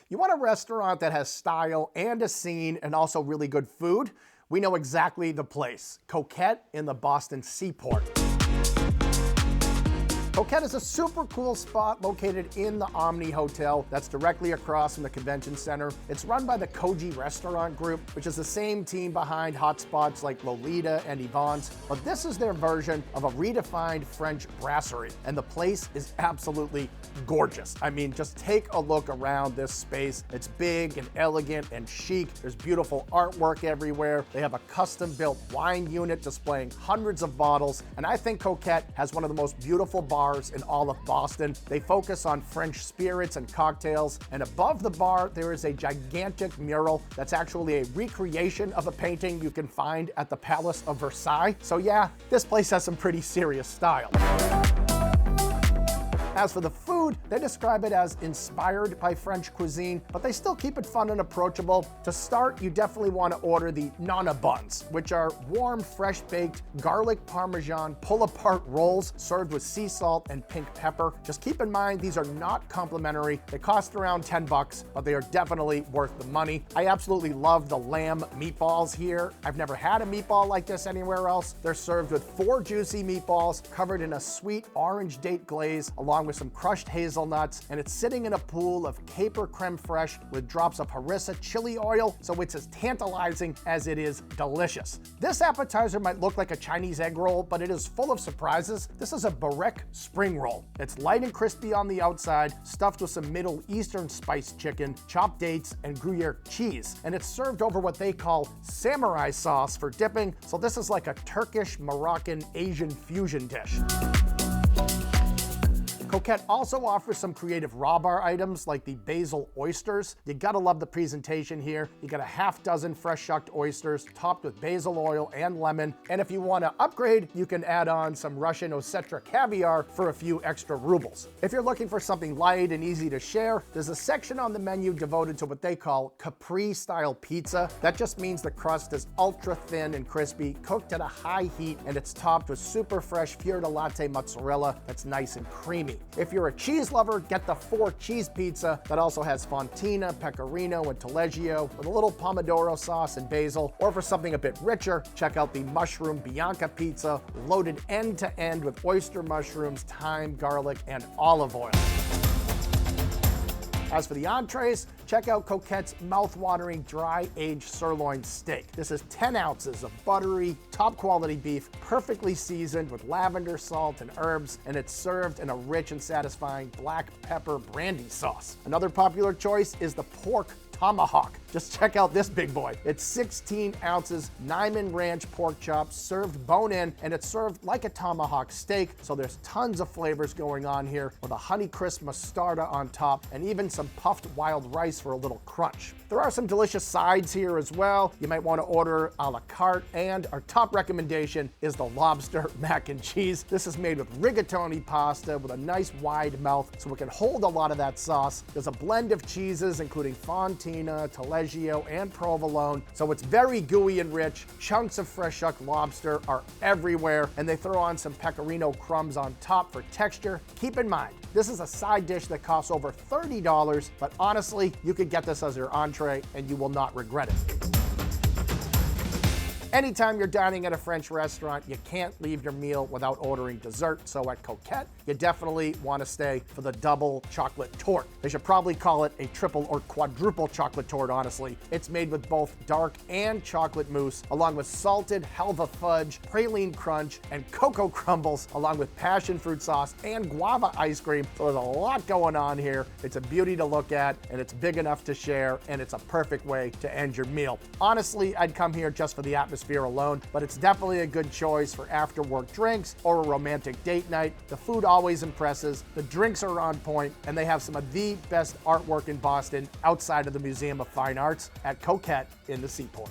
You want a restaurant that has style and a scene and also really good food? We know exactly the place. Coquette in the Boston Seaport. Coquette is a super cool spot located in the Omni Hotel that's directly across from the convention center. It's run by the Coji Restaurant Group, which is the same team behind hotspots like Lolita and Yvonne, but this is their version of a redefined French brasserie, and the place is absolutely gorgeous. I mean, just take a look around this space. It's big and elegant and chic. There's beautiful artwork everywhere. They have a custom-built wine unit displaying hundreds of bottles, and I think Coquette has one of the most beautiful bars in all of Boston. They focus on French spirits and cocktails, and above the bar there is a gigantic mural that's actually a recreation of a painting you can find at the Palace of Versailles. So yeah, this place has some pretty serious style. As for the food, they describe it as inspired by French cuisine, but they still keep it fun and approachable. To start, you definitely want to order the Nonna buns, which are warm, fresh-baked, garlic parmesan pull-apart rolls served with sea salt and pink pepper. Just keep in mind, these are not complimentary. They cost around 10 bucks, but they are definitely worth the money. I absolutely love the lamb meatballs here. I've never had a meatball like this anywhere else. They're served with 4 juicy meatballs covered in a sweet orange date glaze, along with some crushed hazelnuts, and it's sitting in a pool of caper creme fraiche with drops of harissa chili oil, so it's as tantalizing as it is delicious. This appetizer might look like a Chinese egg roll, but it is full of surprises. This is a barek spring roll. It's light and crispy on the outside, stuffed with some Middle Eastern spiced chicken, chopped dates, and Gruyere cheese, and it's served over what they call samurai sauce for dipping, so this is like a Turkish, Moroccan, Asian fusion dish. Coquette also offers some creative raw bar items like the basil oysters. You gotta love the presentation here. You got a half dozen fresh shucked oysters topped with basil oil and lemon. And if you wanna upgrade, you can add on some Russian Osetra caviar for a few extra rubles. If you're looking for something light and easy to share, there's a section on the menu devoted to what they call Capri style pizza. That just means the crust is ultra thin and crispy, cooked at a high heat, and it's topped with super fresh fior di latte mozzarella that's nice and creamy. If you're a cheese lover, get the 4 cheese pizza that also has fontina, pecorino, and taleggio with a little pomodoro sauce and basil. Or for something a bit richer, check out the mushroom bianca pizza, loaded end to end with oyster mushrooms, thyme, garlic, and olive oil. As for the entrees, check out Coquette's mouth-watering dry-aged sirloin steak. This is 10 ounces of buttery, top-quality beef, perfectly seasoned with lavender, salt, and herbs, and it's served in a rich and satisfying black pepper brandy sauce. Another popular choice is the pork tomahawk. Just check out this big boy. It's 16 ounces Niman Ranch pork chops served bone-in, and it's served like a tomahawk steak, so there's tons of flavors going on here with a Honeycrisp mostarda on top and even some puffed wild rice for a little crunch. There are some delicious sides here as well. You might want to order a la carte, and our top recommendation is the lobster mac and cheese. This is made with rigatoni pasta with a nice wide mouth so it can hold a lot of that sauce. There's a blend of cheeses including fontina, taleggio, and provolone, so it's very gooey and rich. Chunks of fresh shucked lobster are everywhere, and they throw on some pecorino crumbs on top for texture. Keep in mind, this is a side dish that costs over $30, but honestly, you could get this as your entree and you will not regret it. Anytime you're dining at a French restaurant, you can't leave your meal without ordering dessert, so at Coquette, you definitely want to stay for the double chocolate torte. They should probably call it a triple or quadruple chocolate torte, honestly. It's made with both dark and chocolate mousse, along with salted Helva fudge, praline crunch, and cocoa crumbles, along with passion fruit sauce and guava ice cream. So there's a lot going on here. It's a beauty to look at, and it's big enough to share, and it's a perfect way to end your meal. Honestly, I'd come here just for the atmosphere alone, but it's definitely a good choice for after work drinks or a romantic date night. The food always impresses, the drinks are on point, and they have some of the best artwork in Boston outside of the Museum of Fine Arts at Coquette in the Seaport.